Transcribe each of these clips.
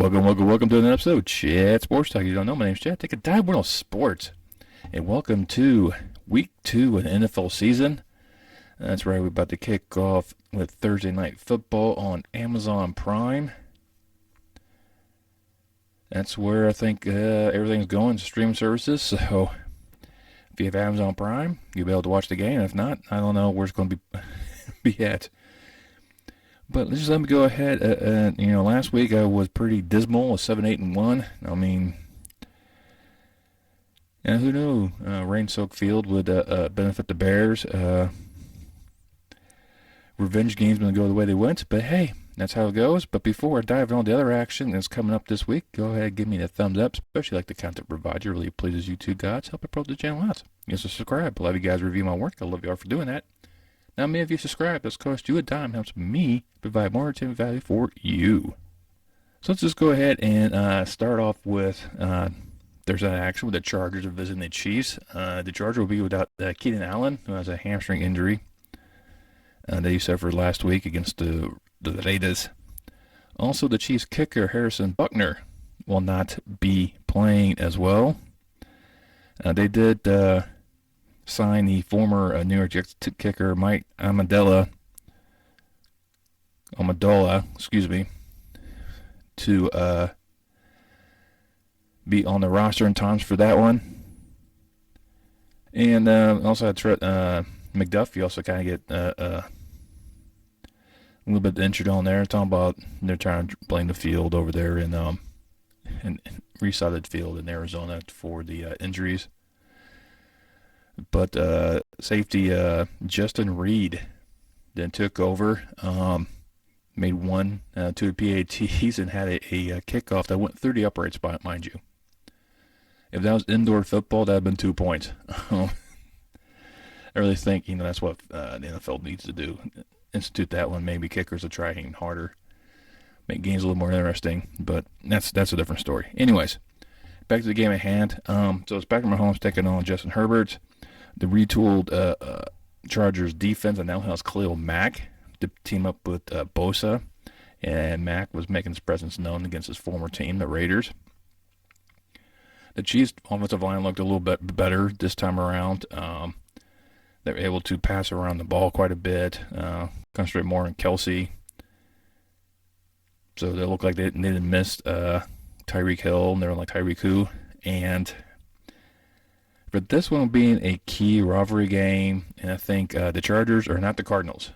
Welcome to another episode of Chat Sports Talk. You don't know, my name's Chad. Take a dive into sports. And welcome to week 2 of the NFL season. That's right, we're about to kick off with Thursday Night Football on Amazon Prime. That's where I think everything's going, streaming services. So if you have Amazon Prime, you'll be able to watch the game. If not, I don't know where it's going to be at. But just let me go ahead. Last week I was pretty dismal, 7-8-1. I mean, and who knew rain-soaked field would benefit the Bears. Revenge games going to go the way they went, but hey, that's how it goes. But before I dive into all the other action that's coming up this week, go ahead and give me the thumbs up, especially like the content provider. Really pleases you two gods. Help approach the channel out. Yes, subscribe. Love you guys review my work. I love you all for doing that. Now, many of you subscribe. This costs you a dime. Helps me provide more entertainment value for you. So let's just go ahead and start off with there's an action with the Chargers are visiting the Chiefs. The Chargers will be without Keenan Allen, who has a hamstring injury that he suffered last week against the Raiders. Also, the Chiefs kicker Harrison Buckner will not be playing as well. They did sign the former New York Jets kicker Mike Amendola, to be on the roster in times for that one. And also had McDuffie also kind of get a little bit injured on there. Talking about they're trying to blame the field over there in resided field in Arizona for the injuries. But safety Justin Reed then took over, made 2 PATs, and had a kickoff that went through the upright spot, mind you. If that was indoor football, that would have been 2 points. I really think that's what the NFL needs to do. Institute that one. Maybe kickers will try even harder, make games a little more interesting. But that's a different story. Anyways, back to the game at hand. So it's Patrick Mahomes taking on Justin Herbert. The retooled Chargers defense and now has Khalil Mack to team up with Bosa, and Mack was making his presence known against his former team, the Raiders. The Chiefs' offensive line looked a little bit better this time around. They were able to pass around the ball quite a bit, concentrate more on Kelsey. So they looked like they didn't miss Tyreek Hill, and they were like Tyreek who. And for this one being a key rivalry game, and I think the Chargers are not the Cardinals.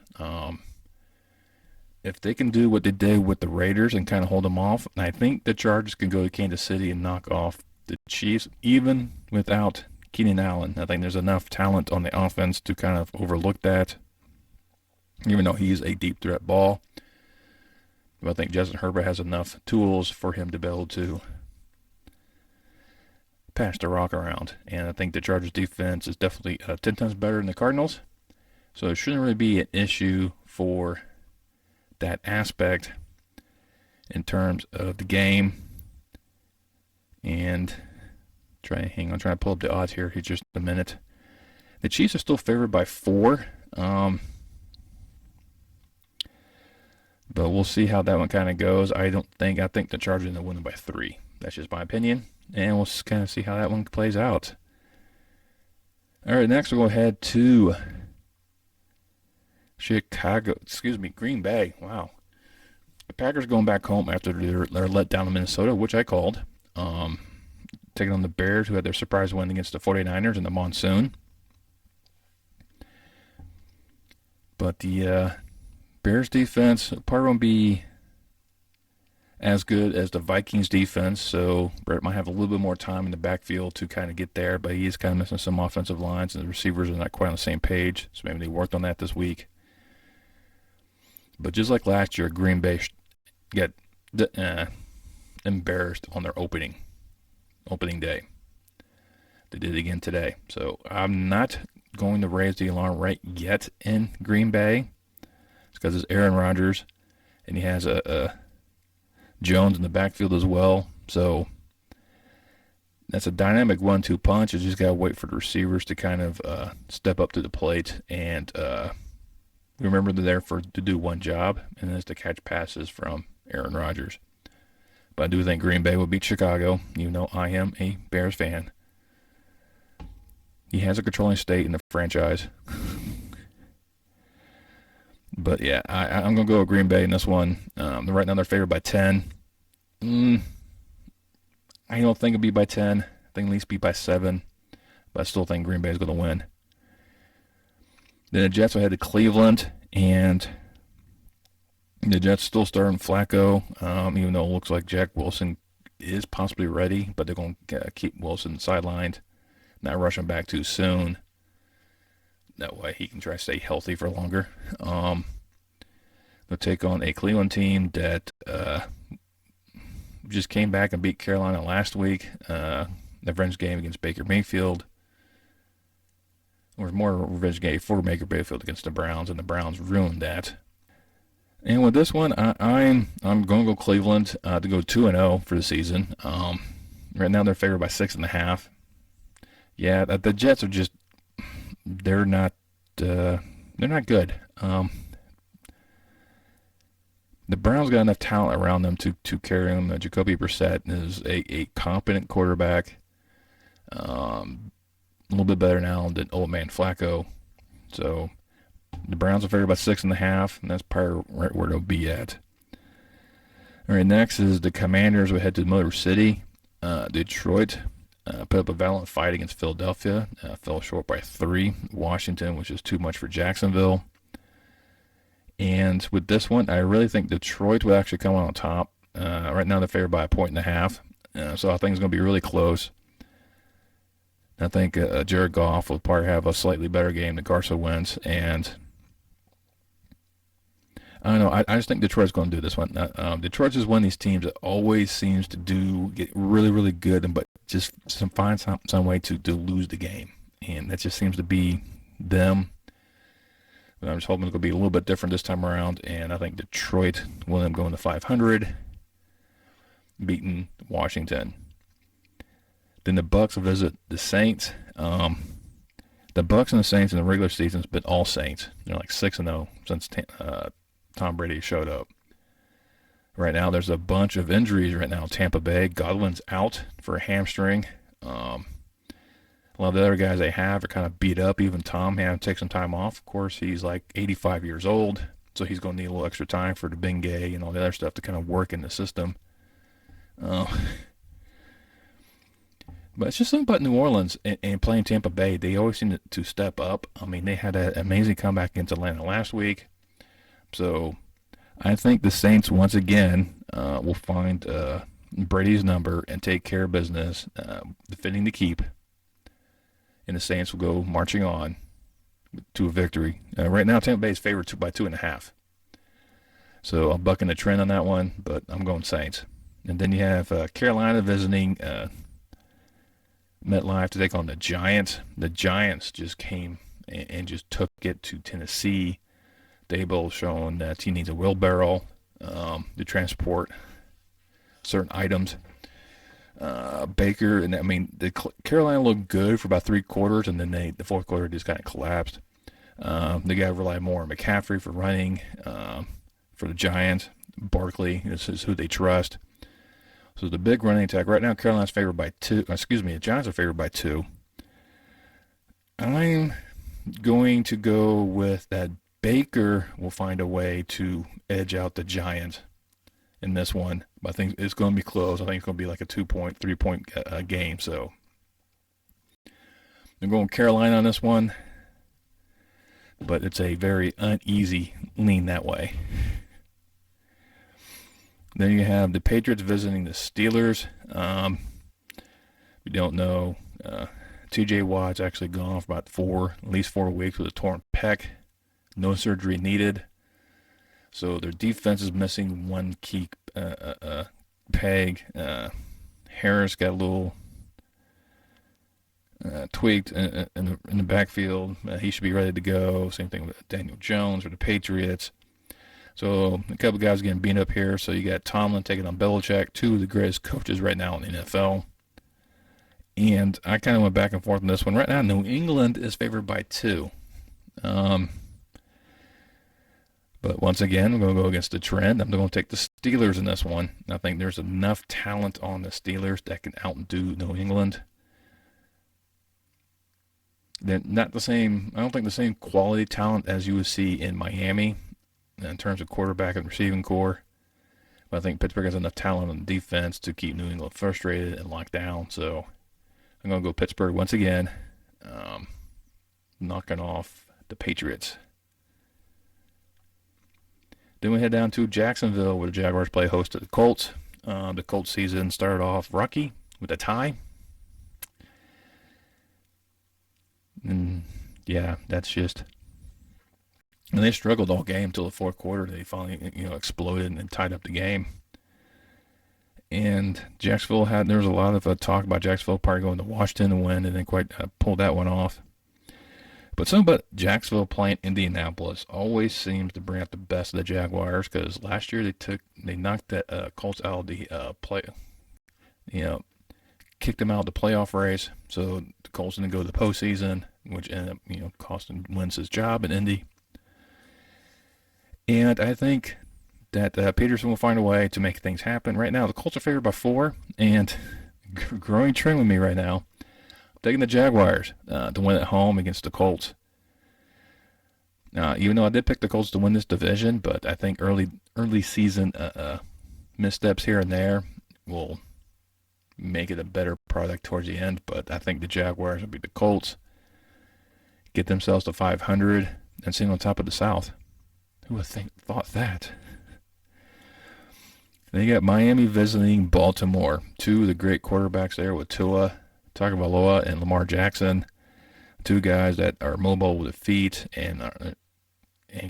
If they can do what they did with the Raiders and kind of hold them off, I think the Chargers can go to Kansas City and knock off the Chiefs, even without Keenan Allen. I think there's enough talent on the offense to kind of overlook that, even though he's a deep threat ball. But I think Justin Herbert has enough tools for him to be able to pass the rock around. And I think the Chargers defense is definitely 10 times better than the Cardinals. So it shouldn't really be an issue for that aspect in terms of the game. And trying to pull up the odds here just a minute. The Chiefs are still favored by 4. But we'll see how that one kind of goes. I think the Chargers are going to win by 3. That's just my opinion. And we'll kind of see how that one plays out. All right, next we'll go ahead to Green Bay. Wow. The Packers going back home after their letdown in Minnesota, which I called. Taking on the Bears, who had their surprise win against the 49ers in the monsoon. But the Bears defense probably won't be as good as the Vikings defense, so Brett might have a little bit more time in the backfield to kind of get there, but he is kind of missing some offensive lines, and the receivers are not quite on the same page, so maybe they worked on that this week. But just like last year, Green Bay got embarrassed on their opening day. They did it again today. So I'm not going to raise the alarm right yet in Green Bay. It's because it's Aaron Rodgers, and he has a Jones in the backfield as well. So that's a dynamic 1-2 punch. You just got to wait for the receivers to kind of step up to the plate and remember they're there to do one job, and that's to catch passes from Aaron Rodgers. But I do think Green Bay will beat Chicago, even though I am a Bears fan. He has a controlling stake in the franchise. But yeah, I'm going to go with Green Bay in this one. Right now they're favored by 10. I don't think it'll be by 10. I think at least be by 7. But I still think Green Bay is going to win. Then the Jets will head to Cleveland, and the Jets still starting Flacco, even though it looks like Jack Wilson is possibly ready, but they're going to keep Wilson sidelined, not rush him back too soon. That way he can try to stay healthy for longer. They'll take on a Cleveland team that just came back and beat Carolina last week. The revenge game against Baker Mayfield. There was more of a revenge game for Baker Mayfield against the Browns, and the Browns ruined that. And with this one, I'm going to go Cleveland to go 2-0 for the season. Right now they're favored by 6.5. Yeah, the Jets are just they're not good. The Browns got enough talent around them to carry them. Jacoby Brissett is a competent quarterback. A little bit better now than old man Flacco. So the Browns are favored by 6.5, and that's probably right where they'll be at. All right, next is the Commanders. We head to Motor City. Detroit put up a valiant fight against Philadelphia. Fell short by 3. Washington, which is too much for Jacksonville. And with this one, I really think Detroit will actually come on top. Right now they're favored by 1.5. So I think it's going to be really close. I think Jared Goff will probably have a slightly better game than Carson Wentz. And I don't know. I just think Detroit's going to do this one. Detroit's is one of these teams that always seems to get really, really good, but just find some way to lose the game. And that just seems to be them. But I'm just hoping it's going to be a little bit different this time around. And I think Detroit will end up going to 500, beating Washington. Then the Bucs will visit the Saints. The Bucs and the Saints in the regular season has been all Saints. They're like 6-0 since Tom Brady showed up. Right now, there's a bunch of injuries right now in Tampa Bay. Godwin's out for a hamstring. A lot of the other guys they have are kind of beat up. Even Tom had to take some time off. Of course, he's like 85 years old, so he's going to need a little extra time for the Bengay and all the other stuff to kind of work in the system. But it's just something about New Orleans and playing Tampa Bay. They always seem to step up. I mean, they had an amazing comeback against Atlanta last week. So I think the Saints, once again, will find Brady's number and take care of business, defending the keep. And the Saints will go marching on to a victory. Right now, Tampa Bay is favored by 2.5. So I'm bucking the trend on that one, but I'm going Saints. And then you have Carolina visiting MetLife to take on the Giants. The Giants just came and just took it to Tennessee. Dable showing that he needs a wheelbarrow to transport certain items. Baker, and I mean, Carolina looked good for about 3 quarters, and then the fourth quarter just kind of collapsed. They got to rely more on McCaffrey for running. For the Giants, Barkley is who they trust. So the big running attack right now, Carolina's favored by 2. The Giants are favored by 2. I'm going to go with that. Baker will find a way to edge out the Giants in this one. But I think it's going to be close. I think it's going to be like a 2-point, 3-point game. So I'm going Carolina on this one. But it's a very uneasy lean that way. Then you have the Patriots visiting the Steelers. We don't know. T.J. Watt's actually gone for about at least 4 weeks with a torn pec. No surgery needed. So their defense is missing one key peg. Harris got a little tweaked in the backfield. He should be ready to go. Same thing with Daniel Jones for the Patriots. So a couple guys getting beat up here. So you got Tomlin taking on Belichick, 2 of the greatest coaches right now in the NFL. And I kind of went back and forth on this one. Right now, New England is favored by 2. But once again, I'm going to go against the trend. I'm going to take the Steelers in this one. I think there's enough talent on the Steelers that can outdo New England. They're not the same. I don't think the same quality talent as you would see in Miami in terms of quarterback and receiving core. But I think Pittsburgh has enough talent on defense to keep New England frustrated and locked down. So I'm going to go Pittsburgh once again, knocking off the Patriots. Then we head down to Jacksonville, where the Jaguars play host to the Colts. The Colts season started off rocky with a tie. And yeah, that's just. And they struggled all game until the fourth quarter. They finally, exploded and tied up the game. And Jacksonville there was a lot of talk about Jacksonville probably going to Washington and win, and didn't quite pull that one off. But something about Jacksonville playing Indianapolis always seems to bring out the best of the Jaguars, because last year they knocked that Colts out of the kicked them out of the playoff race. So the Colts didn't go to the postseason, which ended up costing Wentz his job in Indy. And I think that Peterson will find a way to make things happen. Right now, the Colts are favored by 4, and growing trend with me right now. Taking the Jaguars to win at home against the Colts. Even though I did pick the Colts to win this division, but I think early season missteps here and there will make it a better product towards the end. But I think the Jaguars will beat the Colts, get themselves to 500, and sit on top of the South. Who would thought that? Then you got Miami visiting Baltimore. Two of the great quarterbacks there with Tua Tagovailoa and Lamar Jackson, two guys that are mobile with their feet and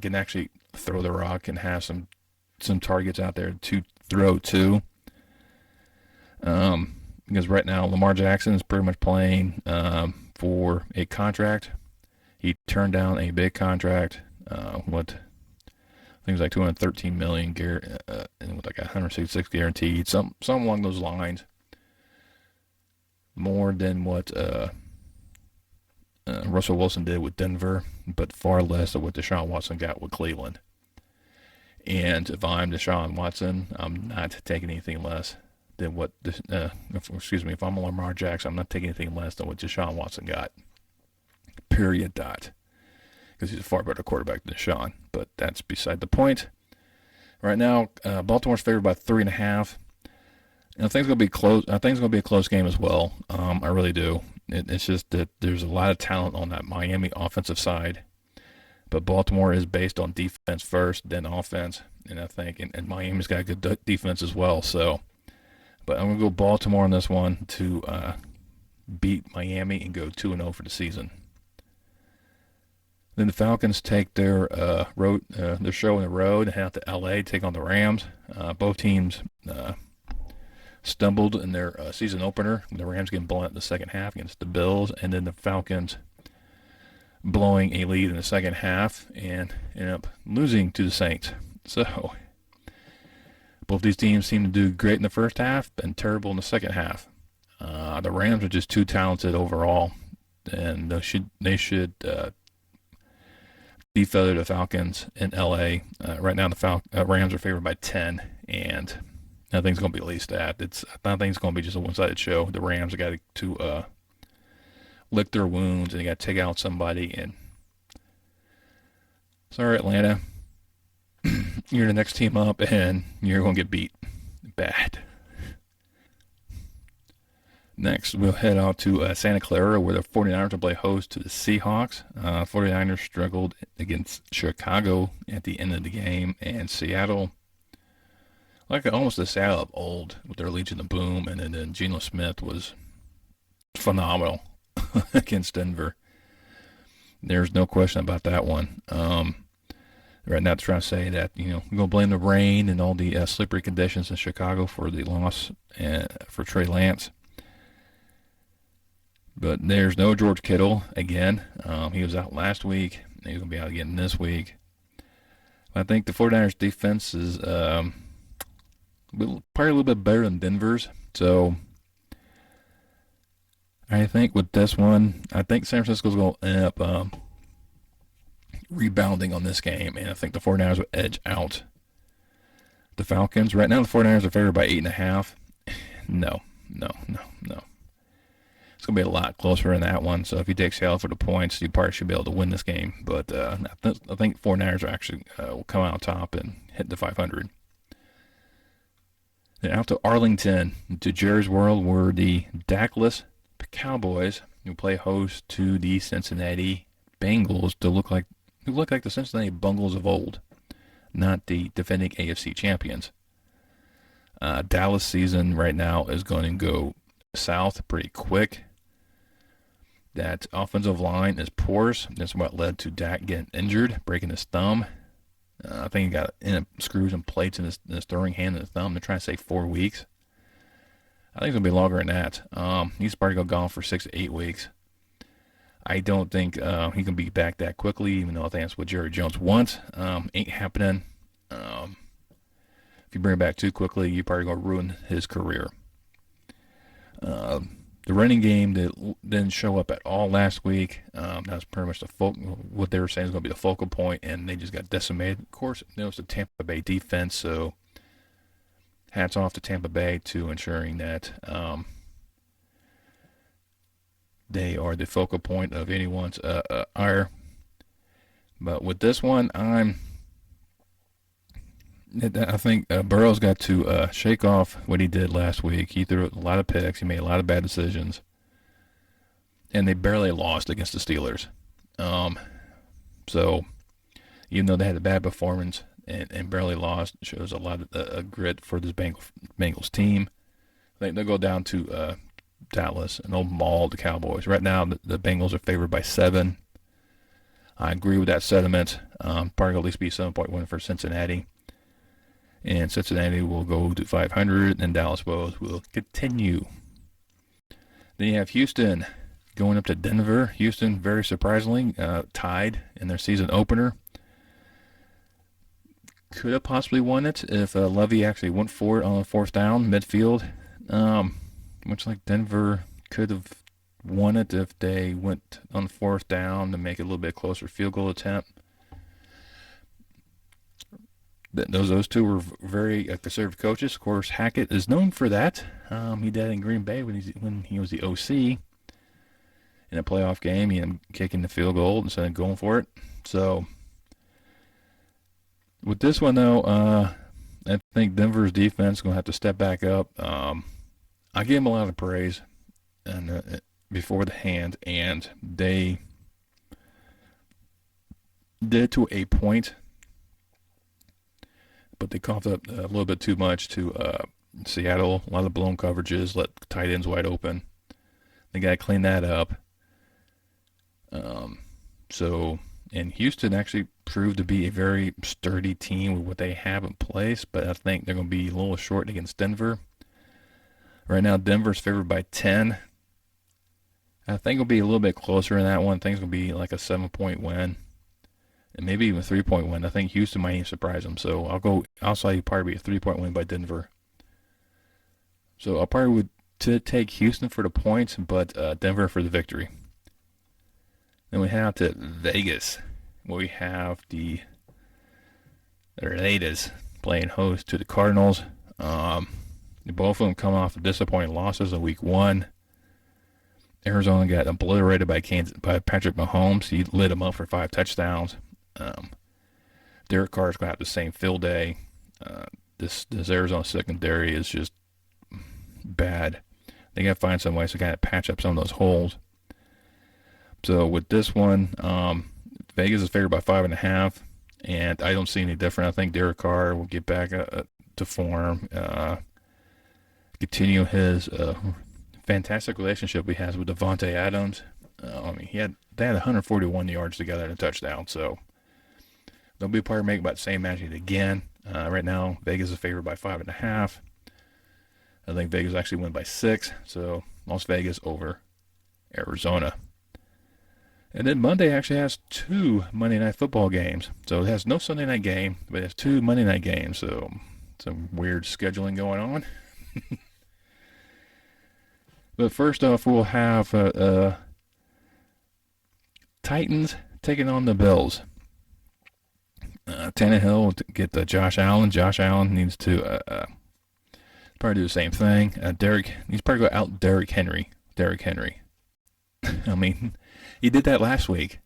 can actually throw the rock and have some targets out there to throw to. Because right now Lamar Jackson is pretty much playing for a contract. He turned down a big contract. Things like $213 million, and with like 166 guaranteed, some along those lines. More than what Russell Wilson did with Denver, but far less than what Deshaun Watson got with Cleveland. And if I'm Deshaun Watson, I'm not taking anything less than what, if I'm Lamar Jackson, I'm not taking anything less than what Deshaun Watson got. Period. Because he's a far better quarterback than Deshaun, but that's beside the point. Right now, Baltimore's favored by 3.5. And I think it's going to be close. I think it's going to be a close game as well. I really do. It's just that there's a lot of talent on that Miami offensive side, but Baltimore is based on defense first, then offense, and I think and Miami's got a good defense as well. So, but I'm going to go Baltimore on this one to beat Miami and go 2-0 for the season. Then the Falcons take their show on the road and head out to L.A. to take on the Rams. Both teams stumbled in their season opener. The Rams getting blown out in the second half against the Bills, and then the Falcons blowing a lead in the second half and ended up losing to the Saints. So both these teams seem to do great in the first half and terrible in the second half. The Rams are just too talented overall, and they should defeated the Falcons in L.A. Right now, the Rams are favored by 10, and I think it's going to be at least that. I think it's going to be just a one-sided show. The Rams have got to lick their wounds, and they got to take out somebody. And sorry, Atlanta, you're the next team up, and you're going to get beat bad. Next, we'll head out to Santa Clara, where the 49ers will play host to the Seahawks. 49ers struggled against Chicago at the end of the game, and Seattle, like almost the Seattle of old, with their Legion of Boom, and then Geno Smith was phenomenal against Denver. There's no question about that one. Right now, trying to say that, we're going to blame the rain and all the slippery conditions in Chicago for the loss for Trey Lance. But there's no George Kittle again. He was out last week. He's going to be out again this week. I think the 49ers defense is probably a little bit better than Denver's. So I think with this one, I think San Francisco's going to end up rebounding on this game. And I think the 49ers will edge out The Falcons. Right now, the 49ers are favored by 8.5. No, no, no, no. It's going to be a lot closer in that one. So if you take Seattle for the points, you probably should be able to win this game. But I think 49ers are actually will come out on top and hit the 500. Then out to Arlington, to Jerry's World, where the Dakless Cowboys who play host to the Cincinnati Bengals who look like the Cincinnati Bungles of old, not the defending AFC champions. Dallas season right now is going to go south pretty quick. That offensive line is porous. That's what led to Dak getting injured, breaking his thumb. I think he got screws and plates in his throwing hand and his thumb. They're trying to say 4 weeks. I think it's going to be longer than that. He's probably going to go gone for 6 to 8 weeks. I don't think he can be back that quickly, even though I think that's what Jerry Jones wants. Ain't happening. If you bring it back too quickly, you're probably going to ruin his career. The running game that didn't show up at all last week. That was pretty much what they were saying is going to be the focal point, and they just got decimated. Of course, it was the Tampa Bay defense, so hats off to Tampa Bay to ensuring that they are the focal point of anyone's ire. But with this one, I think Burrow's got to shake off what he did last week. He threw a lot of picks. He made a lot of bad decisions. And they barely lost against the Steelers. So, even though they had a bad performance and barely lost, it shows a lot of grit for this Bengals team. I think they'll go down to Dallas and they'll maul the Cowboys. Right now, the Bengals are favored by 7. I agree with that sentiment. Probably at least be 7-point win for Cincinnati. And Cincinnati will go to 500, and Dallas will continue. Then you have Houston going up to Denver. Houston, very surprisingly, tied in their season opener. Could have possibly won it if Levy actually went for it on the 4th down, midfield. Much like Denver could have won it if they went on the 4th down to make it a little bit closer field goal attempt. Those two were very conservative coaches. Of course, Hackett is known for that. He did in Green Bay when he was the OC in a playoff game. He ended up kicking the field goal instead of going for it. So with this one, though, I think Denver's defense is going to have to step back up. I gave them a lot of praise before the hand, and they did to a point. But they coughed up a little bit too much to Seattle. A lot of blown coverages, let tight ends wide open. They got to clean that up. And Houston actually proved to be a very sturdy team with what they have in place, but I think they're going to be a little short against Denver. Right now, Denver's favored by 10. I think it'll be a little bit closer in that one. I think it's going to be like a 7-point win. And maybe even a 3-point win. I think Houston might even surprise them. So I'll say probably be a 3-point win by Denver. So I'll probably would take Houston for the points, but Denver for the victory. Then we head out to Vegas, where we have the Raiders playing host to the Cardinals. Both of them come off of disappointing losses in Week 1. Arizona got obliterated by Patrick Mahomes. He lit him up for 5 touchdowns. Derek Carr's going to have the same field day. This Arizona secondary is just bad. They got to find some ways to kind of patch up some of those holes. So with this one, Vegas is favored by 5.5, and I don't see any different. I think Derek Carr will get back to form, continue his fantastic relationship he has with Devontae Adams. They had 141 yards together and a touchdown, so they'll be probably making about the same match again. Right now, Vegas is favored by 5.5. I think Vegas actually win by 6, so Las Vegas over Arizona. And then Monday actually has 2 Monday Night Football games. So it has no Sunday night game, but it has 2 Monday night games, so some weird scheduling going on. But first off, we'll have Titans taking on the Bills. Tannehill to get Josh Allen. Josh Allen needs to probably do the same thing. He's probably going to out Derrick Henry. Derrick Henry. I mean, he did that last week.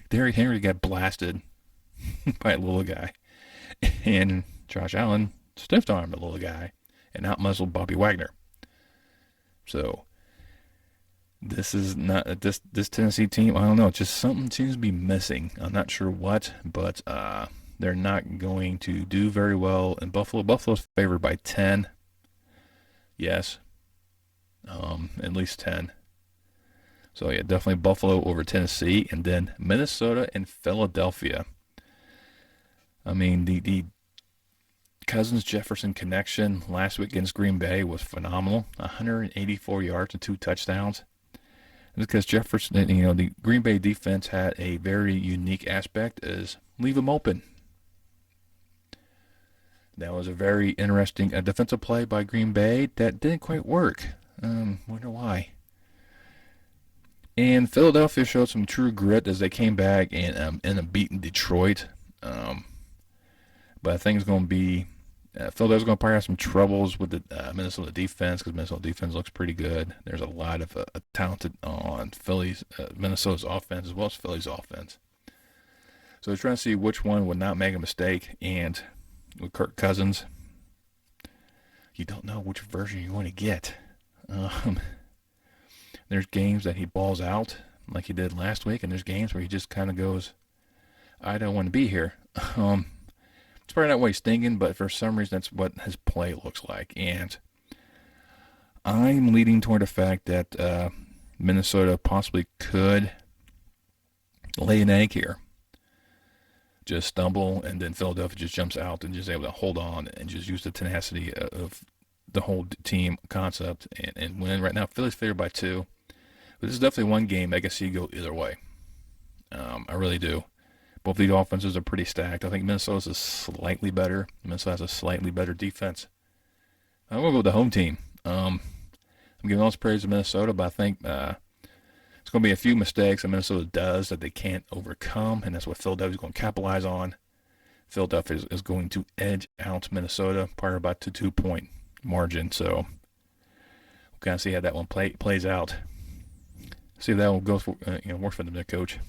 Derrick Henry got blasted by a little guy. And Josh Allen stiff-armed a little guy and out-muscled Bobby Wagner. So, this is not this Tennessee team. I don't know. Just something seems to be missing. I'm not sure what, but they're not going to do very well in Buffalo. Buffalo's favored by 10. Yes, at least 10. So yeah, definitely Buffalo over Tennessee, and then Minnesota and Philadelphia. I mean, the Cousins-Jefferson connection last week against Green Bay was phenomenal. 184 yards and 2 touchdowns. Because Jefferson, the Green Bay defense had a very unique aspect is leave them open. That was a very interesting defensive play by Green Bay that didn't quite work. Wonder why. And Philadelphia showed some true grit as they came back and ended up beating Detroit. But I think it's going to be Philadelphia's going to probably have some troubles with the Minnesota defense because Minnesota defense looks pretty good. There's a lot of talented on Minnesota's offense as well as Philly's offense. So we're trying to see which one would not make a mistake. And with Kirk Cousins, you don't know which version you're going to get. There's games that he balls out like he did last week, and there's games where he just kind of goes, I don't want to be here. It's probably not what he's thinking, but for some reason that's what his play looks like. And I'm leading toward the fact that Minnesota possibly could lay an egg here. Just stumble, and then Philadelphia just jumps out and just able to hold on and just use the tenacity of the whole team concept and win. Right now, Philly's favored by 2. But this is definitely one game I can see go either way. I really do. Both these offenses are pretty stacked. I think Minnesota's is slightly better. Minnesota has a slightly better defense. I'm going to go with the home team. I'm giving all this praise to Minnesota, but I think it's going to be a few mistakes that Minnesota does that they can't overcome, and that's what Philadelphia's going to capitalize on. Philadelphia is going to edge out Minnesota, probably about 2-point margin. So we'll kind of see how that one plays out. See if that will go for work for them, their coach.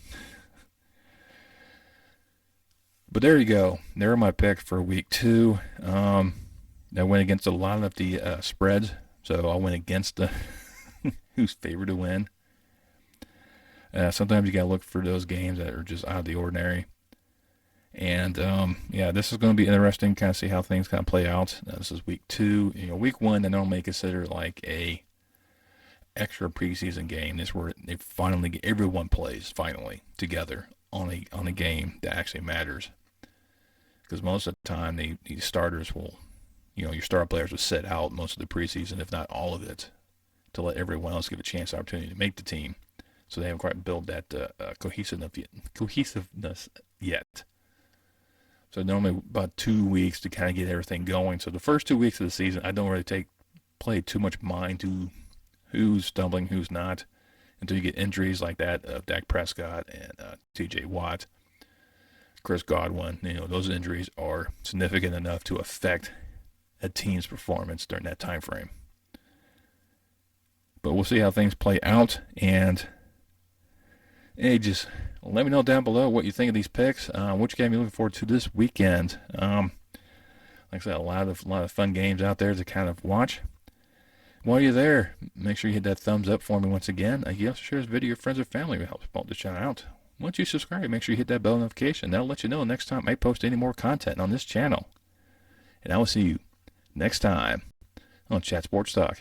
But there you go. There are my picks for week 2. I went against a lot of the spreads, so I went against the who's favored to win. Sometimes you got to look for those games that are just out of the ordinary. And, this is going to be interesting, kind of see how things kind of play out. This is week 2. Week 1, they normally consider like a extra preseason game. This is where they finally everyone plays finally together on a game that actually matters. Because most of the time, these starters will, your star players will sit out most of the preseason, if not all of it, to let everyone else give a chance, opportunity to make the team. So they haven't quite built that cohesiveness yet. So normally about 2 weeks to kind of get everything going. So the first 2 weeks of the season, I don't really play too much mind to who's stumbling, who's not, until you get injuries like that of Dak Prescott and T.J. Watt, Chris Godwin. Those injuries are significant enough to affect a team's performance during that time frame. But we'll see how things play out, and hey, just let me know down below what you think of these picks. Which game you're looking forward to this weekend? Like I said, a lot of fun games out there to kind of watch. While you're there, make sure you hit that thumbs up for me once again. You also share this video with your friends or family who helps promote the channel out. Once you subscribe, make sure you hit that bell notification. That'll let you know next time I post any more content on this channel. And I will see you next time on Chat Sports Talk.